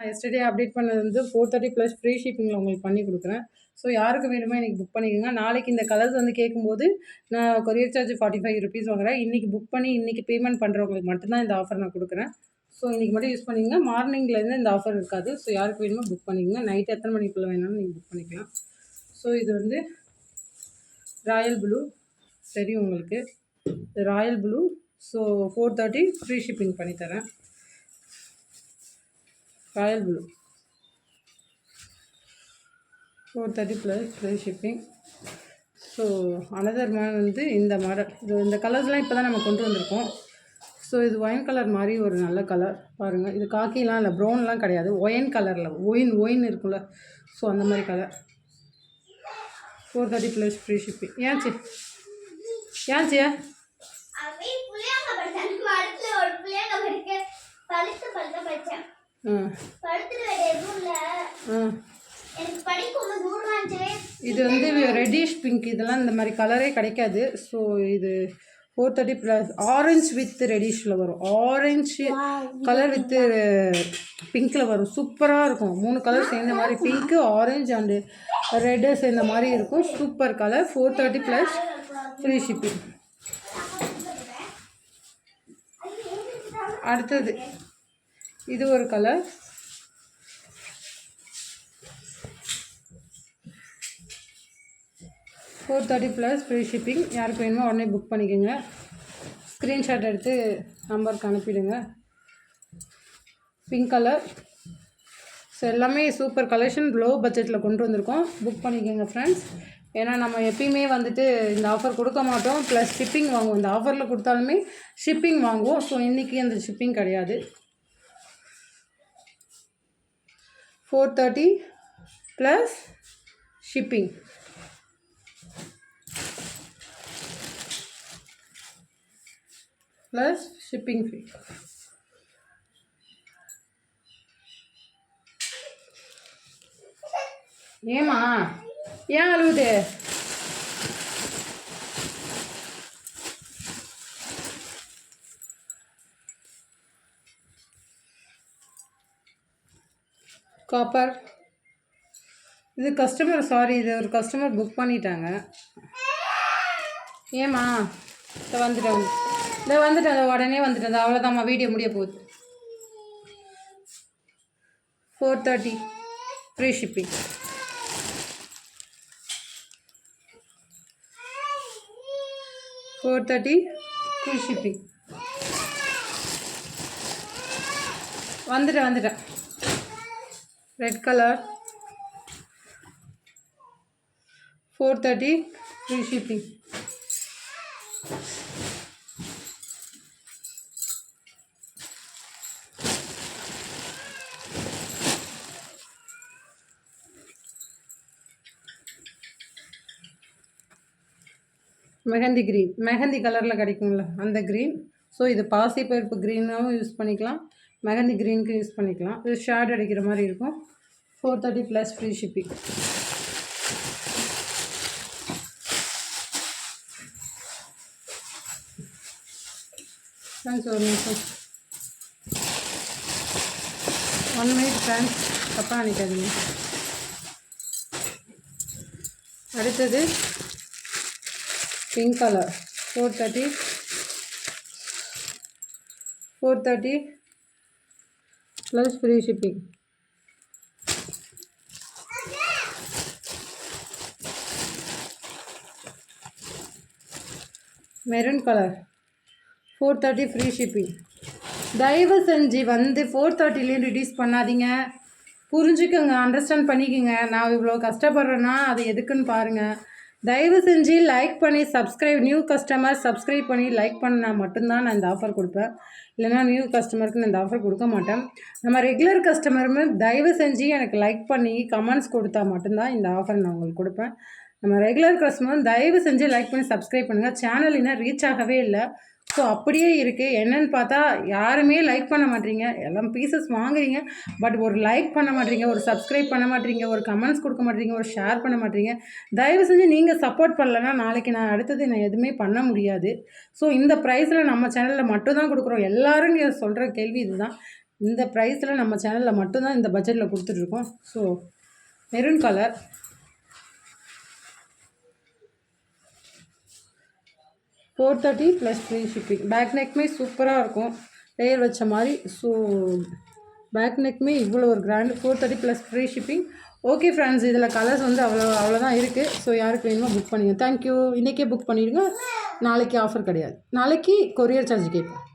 Yesterday update பண்ணது வந்து 430 plus free ஷிப்பிங்கில் உங்களுக்கு பண்ணி கொடுக்குறேன். ஸோ யாருக்கு வேணுமோ இன்றைக்கி புக் பண்ணிக்கோங்க. நாளைக்கு இந்த கலர்ஸ் வந்து கேட்கும்போது நான் கொரியர் சார்ஜ் 45 ருபீஸ் வாங்குறேன். இன்றைக்கி புக் பண்ணி இன்றைக்கி பேமெண்ட் பண்ணுறவங்களுக்கு மட்டும்தான் இந்த ஆஃபர் நான் கொடுக்குறேன். ஸோ இன்றைக்கி மட்டும் யூஸ் பண்ணிக்கோங்க. மார்னிங்லேருந்து இந்த ஆஃபர் இருக்காது. ஸோ யாருக்கு வேணுமோ புக் பண்ணிக்கோங்க. நைட் எத்தனை மணிக்குள்ளே வேணாலும் நீங்கள் புக் பண்ணிக்கலாம். ஸோ இது வந்து ராயல் ப்ளூ தெரியும் உங்களுக்கு. Royal blue. So 430 free shipping பண்ணித்தரேன். Royal blue 430 plus free shipping. So another model வந்து இந்த மாடல். இந்த கலர்ஸ்லாம் இப்போ தான் நம்ம கொண்டு வந்திருக்கோம். ஸோ இது ஒயின் கலர் மாதிரி ஒரு நல்ல கலர் பாருங்கள். இது காக்கிலாம் இல்லை, ப்ரௌன்லாம் கிடையாது, ஒயின் கலரில் ஒயின் இருக்குல்ல, ஸோ அந்த மாதிரி கலர். 430 plus free shipping. ஏன்ச்சி இது வந்து ரெட்டிஷ் பிங்க், இதெல்லாம் இந்த மாதிரி கலரே கிடைக்காது. ஸோ இது 430 ப்ளஸ் ஆரஞ்ச் வித் ரெடிஷில் வரும். ஆரஞ்சு கலர் வித் பிங்க்கில் வரும். சூப்பராக இருக்கும். 3 கலர் சேர்ந்த மாதிரி, பிங்க்கு, ஆரஞ்சு அண்டு ரெட்டு சேர்ந்த மாதிரி இருக்கும். Super colour. 430 plus free shipping. அடுத்தது இது ஒரு கலர். $430 plus free shipping. யாருக்கு வேணுமோ உடனே புக் பண்ணிக்கோங்க. ஸ்க்ரீன்ஷாட் எடுத்து நம்பருக்கு அனுப்பிடுங்க. Pink colour. ஸோ எல்லாமே சூப்பர் கலெக்ஷன், லோ பட்ஜெட்டில் கொண்டு வந்திருக்கோம். புக் பண்ணிக்கோங்க ஃப்ரெண்ட்ஸ். ஏன்னா நம்ம எப்பயுமே வந்துட்டு இந்த ஆஃபர் கொடுக்க மாட்டோம், ப்ளஸ் ஷிப்பிங் வாங்குவோம். இந்த ஆஃபரில் கொடுத்தாலுமே ஷிப்பிங் வாங்குவோம். ஸோ இன்றைக்கி அந்த ஷிப்பிங் கிடையாது. 430 plus shipping. Plus shipping free. ஏமா ஏன் அழுவுது? காப்பர். இது கஸ்டமர், சாரி, இது ஒரு கஸ்டமர் புக் பண்ணிட்டாங்க. ஏம்மா வந்துட்டேன் உடனே வந்துட்டேன். அவ்வளோதாம்மா, வீடியோ முடிய போகுது. 430 ஃப்ரீ ஷிப்பிங். $430 free shipping. வந்துட்டேன். Red colour. 430 free shipping. Mehndi green, mehndi கலரில் கிடைக்கும்ல அந்த க்ரீன். ஸோ இது பாசிப்பருப்பு க்ரீனாகவும் யூஸ் பண்ணிக்கலாம், மெஹந்தி க்ரீனுக்கு யூஸ் பண்ணிக்கலாம். இது ஷேட் அடிக்கிற மாதிரி இருக்கும். 430 ப்ளஸ் ஃப்ரீ ஷிப்பிங். ஃப்ரெண்ட்ஸ் ஒரு நிமிஷம், 1 மினிட் ஃப்ரெண்ட்ஸ், தப்பாக நினைக்காதீங்க. அடுத்தது pink colour. 430 plus free shipping. Maroon colour. 430 free shipping. தயவு செஞ்சு வந்து 430லேயும் ரிடியூஸ் பண்ணாதீங்க. புரிஞ்சுக்கோங்க, அண்டர்ஸ்டாண்ட் பண்ணிக்கோங்க. நான் இவ்வளோ கஷ்டப்படுறேன்னா அது எதுக்குன்னு பாருங்கள். தயவு செஞ்சு லைக் பண்ணி சப்ஸ்கிரைப், நியூ கஸ்டமர் சப்ஸ்கிரைப் பண்ணி லைக் பண்ணால் மட்டும்தான் நான் இந்த ஆஃபர் கொடுப்பேன். இல்லைனா நியூ கஸ்டமருக்கு நான் இந்த ஆஃபர் கொடுக்க மாட்டேன். நம்ம ரெகுலர் கஸ்டமருமே தயவு செஞ்சு எனக்கு லைக் பண்ணி கமெண்ட்ஸ் கொடுத்தா மட்டும்தான் இந்த ஆஃபர் நான் உங்களுக்கு கொடுப்பேன். நம்ம ரெகுலர் கஸ்டமர் தயவு செஞ்சு லைக் பண்ணி சப்ஸ்கிரைப் பண்ணுங்கள். சேனல் இன்னும் ரீச் ஆகவே இல்லை. ஸோ அப்படியே இருக்குது. என்னென்னு பார்த்தா யாருமே லைக் பண்ண மாட்டீங்க. எல்லாம் பீசஸ் வாங்குறீங்க, பட் ஒரு லைக் பண்ண மாட்டீங்க, ஒரு சப்ஸ்கிரைப் பண்ண மாட்டீங்க, ஒரு கமெண்ட்ஸ் கொடுக்க மாட்டீங்க, ஒரு ஷேர் பண்ண மாட்டீங்க. தயவு செஞ்சு நீங்கள் சப்போர்ட் பண்ணலைன்னா நாளைக்கு நான் அடுத்தது நான் எதுவுமே பண்ண முடியாது. ஸோ இந்த ப்ரைஸில் நம்ம சேனலில் மட்டும்தான் கொடுக்குறோம். எல்லோரும் சொல்கிற கேள்வி இதுதான். இந்த ப்ரைஸில் நம்ம சேனலில் மட்டும்தான் இந்த பட்ஜெட்டில் கொடுத்துட்ருக்கோம். So maroon colour, $430 plus free shipping. Back நெக்குமே சூப்பராக இருக்கும், லேயர் வச்ச மாதிரி. ஸோ பேக் நெக்குமே இவ்வளோ ஒரு grand, $430 plus free shipping. Okay friends, இதில் கலர்ஸ் வந்து அவ்வளோதான் இருக்குது. ஸோ யாருக்கு வேணுமோ புக் பண்ணிங்க. தேங்க்யூ. இன்றைக்கே புக் பண்ணிவிடுங்க, நாளைக்கு ஆஃபர் கிடையாது, நாளைக்கு கொரியர் சார்ஜ் கேட்போம்.